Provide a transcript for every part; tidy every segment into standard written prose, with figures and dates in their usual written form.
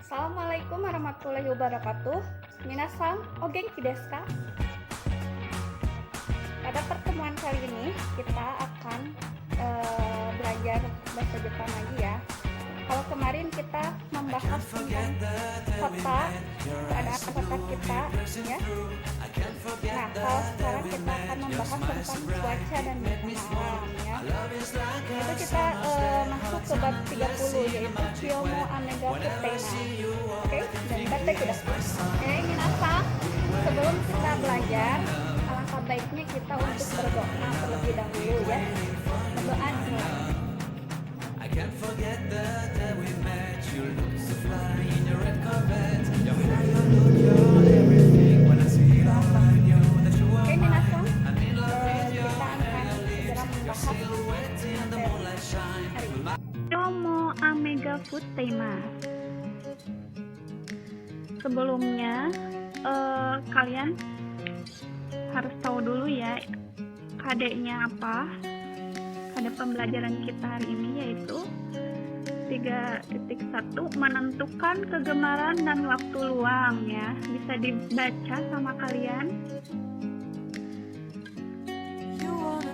Assalamualaikum warahmatullahi wabarakatuh. Minasan, o genki desu ka? Pada pertemuan kali ini kita akan belajar bahasa Jepang lagi ya. Kalau kemarin kita membahas tentang kota, keadaan kota kita ya. Nah, kalau sekarang kita akan membahas tentang cuaca dan malam ya. Itu kita masuk ke bab 30 yaitu Kyomo Amega Futena. Oke, dan kata kita. Minasan, sebelum kita belajar, alangkah baiknya kita untuk berdoa terlebih dahulu ya. Berdoa dulu. Can't forget the day we met. You look so fly in your red Corvette. Your hair, your look, you're everything. When I see you, I knew that you were Minasan, I'm in love with your kita akan segera membahas silhouette in the moonlight shine. Kyomo Amega Futena. Sebelumnya kalian harus tahu dulu ya KD-nya apa. Kade pembelajaran kita hari ini yaitu 3.1 menentukan kegemaran dan waktu luang ya. Bisa dibaca sama kalian.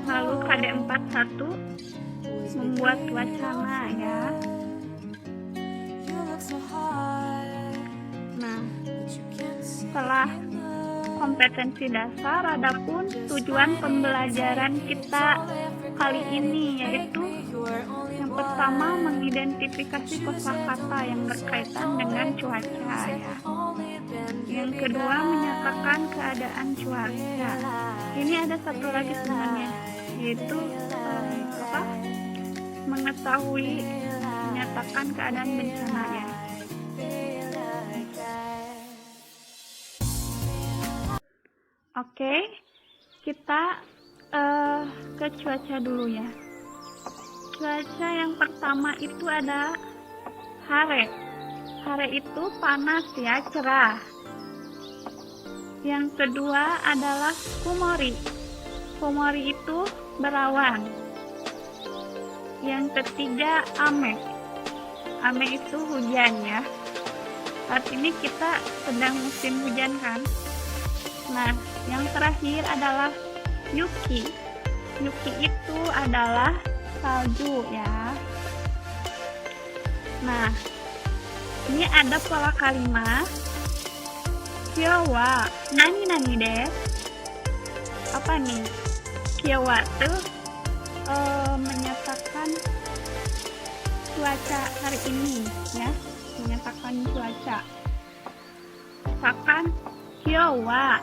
Lalu KD 41 membuat wacana ya. Nah, setelah kompetensi dasar, adapun tujuan pembelajaran kita kali ini yaitu yang pertama mengidentifikasi kosakata yang berkaitan dengan cuaca ya. Yang kedua menyatakan keadaan cuaca. Ini ada satu lagi sebenarnya yaitu mengetahui menyatakan keadaan bencana ya. Oke, kita ke cuaca dulu ya. Cuaca yang pertama itu ada hare. Hare itu panas ya, cerah. Yang kedua adalah kumori. Kumori itu berawan. Yang ketiga ame. Ame itu hujan ya. Saat ini kita sedang musim hujan kan. Nah, yang terakhir adalah yuki. Yuki itu adalah salju ya. Nah, ini ada pola kalimat. Kyou wa nani desu. Apa nih? Kyou wa tuh menyatakan cuaca hari ini ya. Menyatakan cuaca. Misalkan kyou wa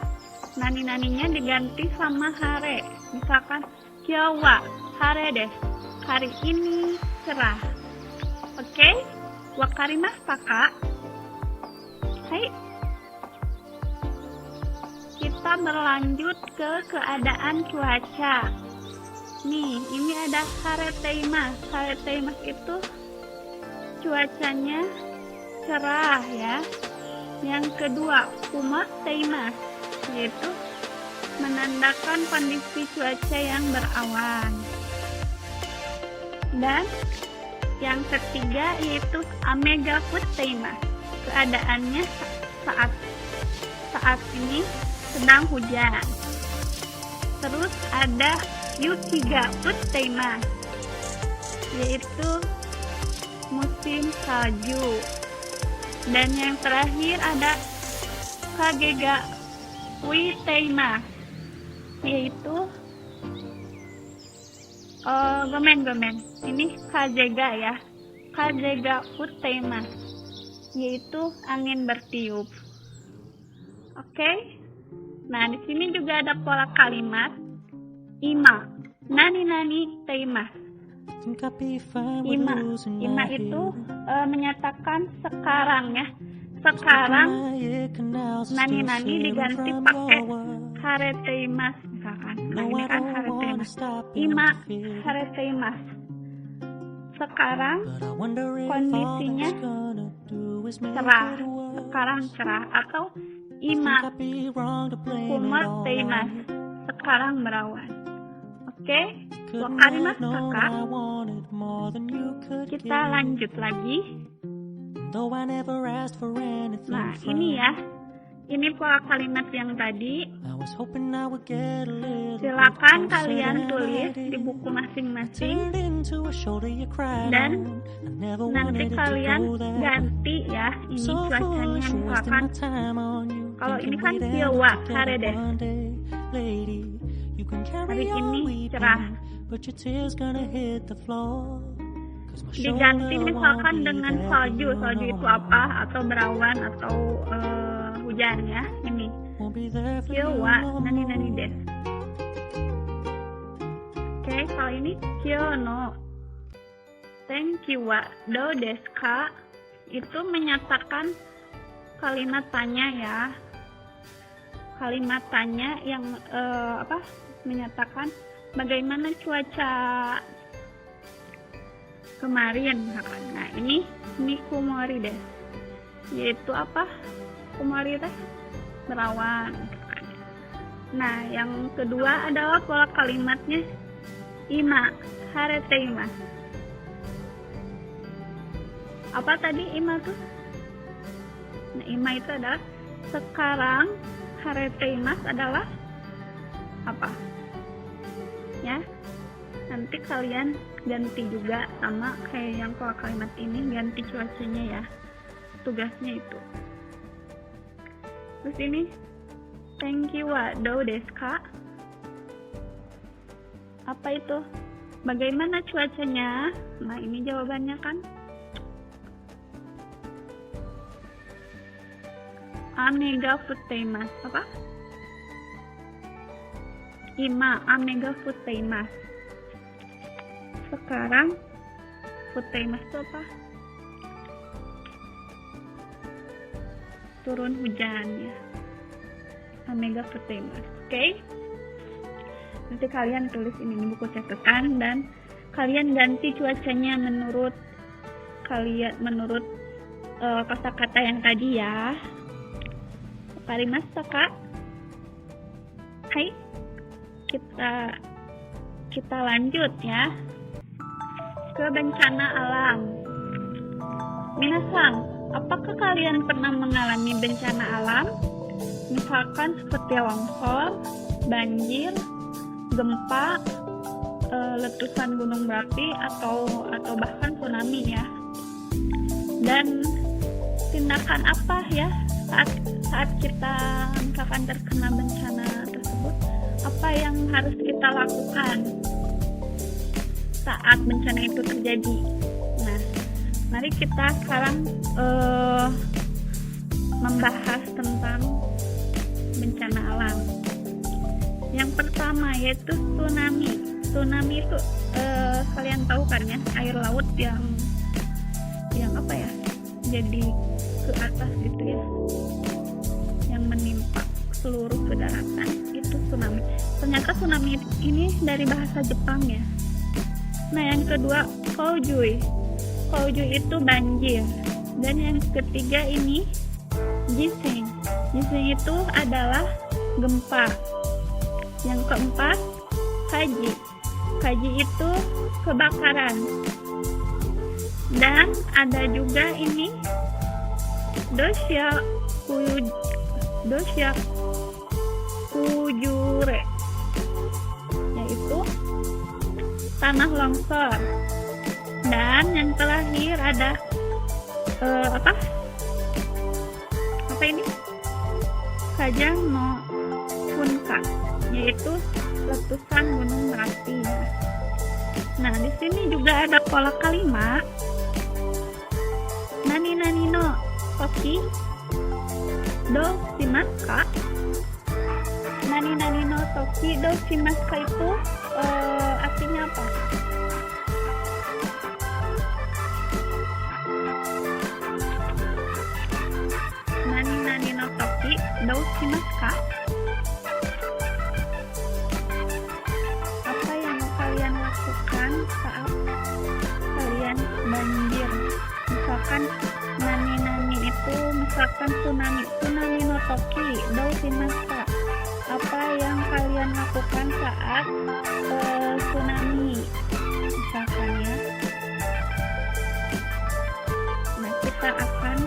nani-naninya diganti sama hare. Misalkan kyou wa hare desu. Hari ini cerah. Oke? Wakarimashita ka? Hai. Kita berlanjut ke keadaan cuaca. Nih, ini ada hare teimasu. Hare teimasu itu cuacanya cerah ya. Yang kedua, kuma teimasu, yaitu menandakan kondisi cuaca yang berawan. Dan yang ketiga yaitu amega futeimasu. Keadaannya saat ini sedang hujan. Terus ada yukiga futeimasu, yaitu musim salju. Dan yang terakhir ada kagega fuiteimasu, yaitu gomen. Ini kagega ya. Kagega futeimasu, yaitu angin bertiup. Oke. Nah, di sini juga ada pola kalimat ima. Nani teimasu. Ima itu menyatakan sekarang ya. Sekarang nani diganti pakai hare teimasu misalkan. Nah, ini kan hare teimasu. Ima hare teimasu. Sekarang kondisinya cerah. Sekarang cerah atau ima kuma teimasu. Sekarang berawan. Oke? Wakarimashita ka? Kita lanjut lagi. though I never asked for anything Nah, from ini ya. Ini pola kalimat yang tadi. I was hoping I would get a little Silakan closer kalian than tulis I did. di buku masing-masing. Turned into a shoulder you cried Dan on. I never nanti wanted it to kalian go there. ganti ya. Ini So cuacanya foolish wasting misalkan my time on you. kalau ini Thinking kan we'd end Kiowa, up together hari deh. one day. Lady, you can Hari carry on ini weeping, cerah. but your tears gonna hit the floor. 'Cause my Diganti shoulder misalkan won't be dengan there salju. for you Salju no itu more. apa? Atau berawan atau hujan ya. Ini Won't be there for you Kiowa, no nani more. desu. Oke, kalau ini Kyono Thank you wa do desu ka, itu menyatakan kalimat tanya ya. Kalimat tanya yang menyatakan bagaimana cuaca kemarin misalkan. Nah, ini kumori desu. Yaitu apa? Kumori teh berawan misalkan. Nah, yang kedua adalah pola kalimatnya ima, harete ima. Apa tadi ima tuh? Nah, ima itu adalah sekarang, harete imas adalah apa? Ya. Nanti kalian ganti juga sama kayak yang pola kalimat ini, ganti cuacanya ya. Tugasnya itu. Terus ini thank you wa do desu ka. Apa itu? Bagaimana cuacanya? Nah, ini jawabannya kan. Ame ga futteimasu. Apa? Ima ame ga futteimasu. Sekarang futteimasu itu apa? Turun hujan ya. Ame ga futteimasu. Oke? Nanti kalian tulis ini di buku catatan dan kalian ganti cuacanya menurut kalian, menurut kata-kata yang tadi ya. Wakarimashita ka? Hai. Kita lanjut ya ke bencana alam. Minasan, apakah kalian pernah mengalami bencana alam? Misalkan seperti longsor, banjir, gempa, letusan gunung berapi atau bahkan tsunami ya. Dan tindakan apa ya saat kita misalkan terkena bencana tersebut, apa yang harus kita lakukan saat bencana itu terjadi? Nah, mari kita sekarang membahas tentang bencana alam. Yang pertama yaitu tsunami. Tsunami itu kalian tahu kan ya, air laut yang apa ya, jadi ke atas gitu ya, yang menimpa seluruh ke daratan, itu tsunami. Ternyata tsunami ini dari bahasa Jepang ya. Nah, yang kedua koujui. Koujui itu banjir. Dan yang ketiga ini gising. Gising itu adalah gempa. Yang keempat kaji. Kaji itu kebakaran. Dan ada juga ini dosya kujure, yaitu tanah longsor. Dan yang terakhir ada apa ini? Kajang no punka, yaitu letusan gunung Merapi. Nah, di sini juga ada pola kalimat nani nani no toki do shimasu ka. Nani nani no toki do shimasu ka itu artinya apa? Nani nani no toki do shimasu ka. Apa yang kalian lakukan saat kalian banjir? Misalkan nani-nani itu misalkan tsunami no toki do shimasu ka. Apa yang kalian lakukan saat tsunami misalkan ya. Nah, kita kita akan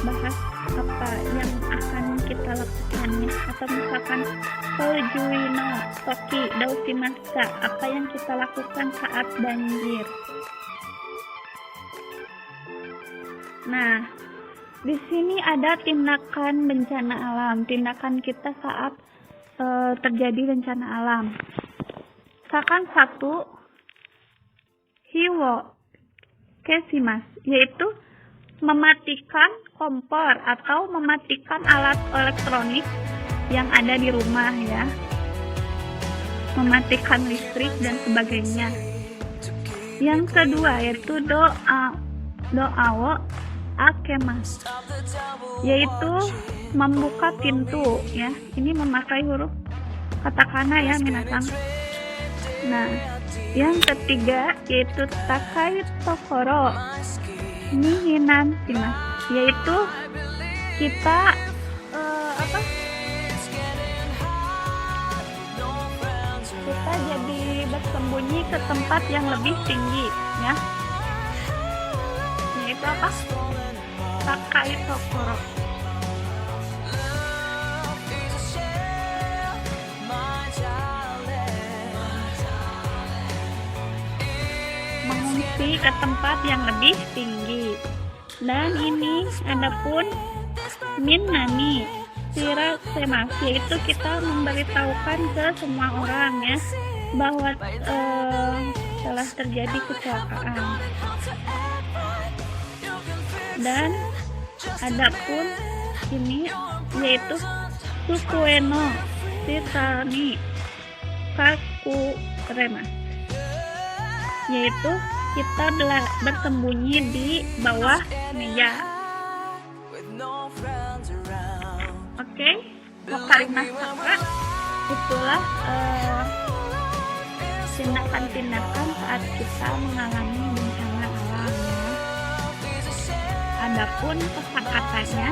bahas apa yang akan kita lakukan ya. Atau misalkan Koujui no Toki Doushimasu, apa yang kita lakukan saat banjir. Nah, di sini ada tindakan bencana alam, tindakan kita saat terjadi bencana alam. Misalkan 1, hiwo kesimas, yaitu mematikan kompor atau mematikan alat elektronik yang ada di rumah ya, mematikan listrik dan sebagainya. Yang kedua yaitu doawo akemas, yaitu membuka pintu ya. Ini memakai huruf katakana ya minasang. Nah, yang ketiga yaitu takai tokoro nihinan shimasu, yaitu kita kita jadi bersembunyi ke tempat yang lebih tinggi ya. Yaitu apa? Takai tokoro. Mengungsi ke tempat yang lebih tinggi. Dan ini adapun minnani shirasemas, yaitu kita memberitahukan ke semua orang ya bahwa telah terjadi kecelakaan. Dan adapun ini yaitu sukueno shitani kakuremas, yaitu kita bersembunyi di bawah meja. Oke, wakarimashita, itulah tindakan-tindakan saat kita mengalami bencana alam ya. Adapun kosakatanya,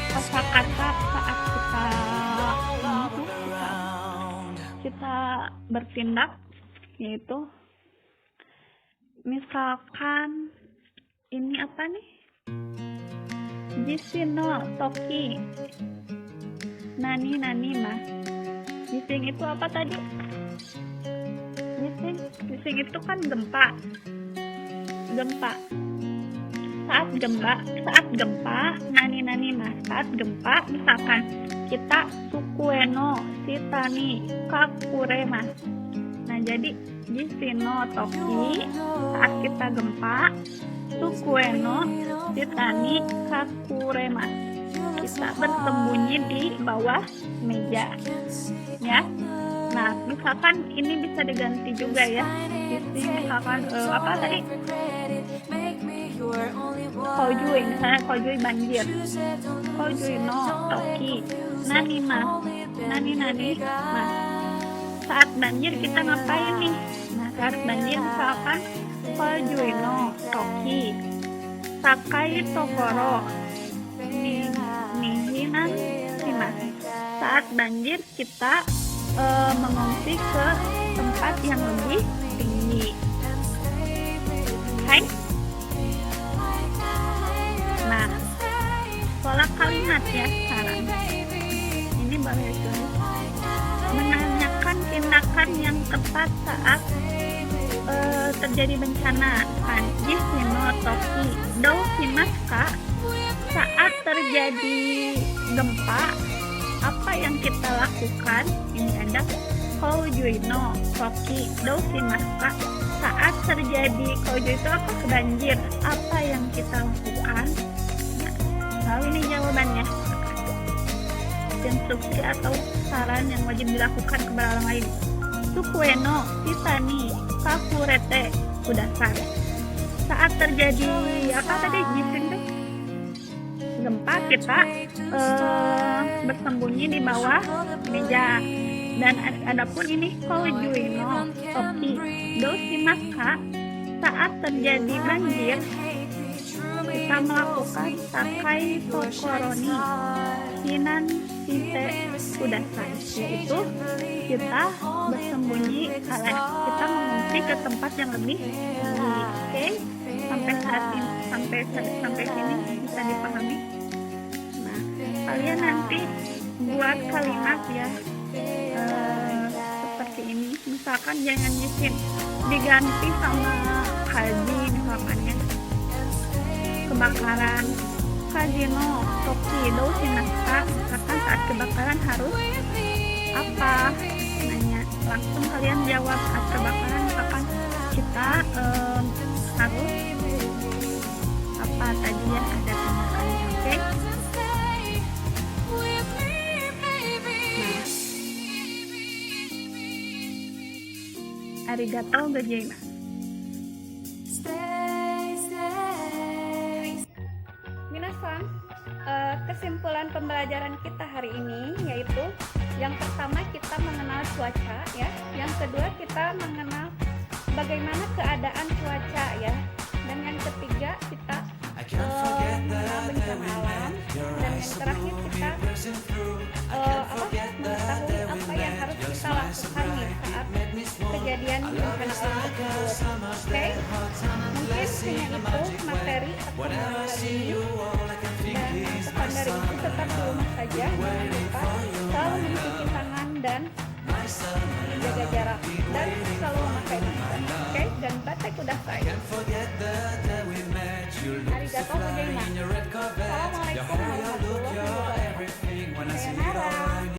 kosakata saat kita bertindak, yaitu misalkan ini apa nih, jisin no toki nani mas. Jising itu apa tadi? Jising itu kan gempa. Saat gempa nani mas, saat gempa misalkan kita sukueno shitani kakuremas. Nah, jadi jisino toki saat kita gempa, sukueno shitani kakuremas, kita bersembunyi di bawah meja ya. Nah, misalkan ini bisa diganti juga ya. Misalkan apa tadi? Koujui, misalnya koujui banjir. Koujui no toki nani mas. Saat banjir kita ngapain nih? Nah, saat banjir misalkan koujui no toki takai tokoro nihinan shimasu. Saat banjir kita mengungsi ke tempat yang lebih tinggi. Hai. Nah, pola kalimat ya sekarang. Ini boleh tulis. Menanyakan tindakan yang tepat saat terjadi bencana. Jisino no toki doushimasu, saat terjadi gempa, apa yang kita lakukan? Ini ada koujui no toki doushimasu, saat terjadi koujui itu apa? Banjir. Apa yang kita lakukan? Nah, lalu ini jawabannya. Instruksi atau saran yang wajib dilakukan kepada orang lain. Sukueno shitani kakurete kudasai. Saat terjadi apa tadi? Jising tuh gempa, kita bersembunyi di bawah meja. Dan adapun ini koujui no toki doushimasu, saat terjadi banjir kita melakukan takai tokoro ni hinan udah selesai, yaitu kita bersembunyi alias kita mengungsi ke tempat yang lebih tinggi. Oke, sampai saat ini sampai sini bisa dipahami. Nah, kalian nanti buat kalimat ya seperti ini. Misalkan jangan diganti sama haji, misalkannya kebakaran Kajino Tokido Shinasta, misalkan saat kebakaran harus apa, nanya langsung kalian jawab saat kebakaran, misalkan kita harus apa tadi yang ada tindakannya. Oke, arigatou gozaimasu. Minasan, kesimpulan pembelajaran kita hari ini yaitu yang pertama kita mengenal cuaca ya, yang kedua kita mengenal bagaimana keadaan cuaca ya, dan yang ketiga kita mengenal bencana alam, dan yang terakhir kita mengetahui apa yang harus kita lakukan nih saat kejadian bencana alam tersebut. Oke, mungkin hanya itu materi pertemuan kali ini, dan pesan dari itu tetap di rumah saja, jangan lupa selalu mencuci tangan dan menjaga jarak dan selalu memakai masker. Oke, dan batek udah saya.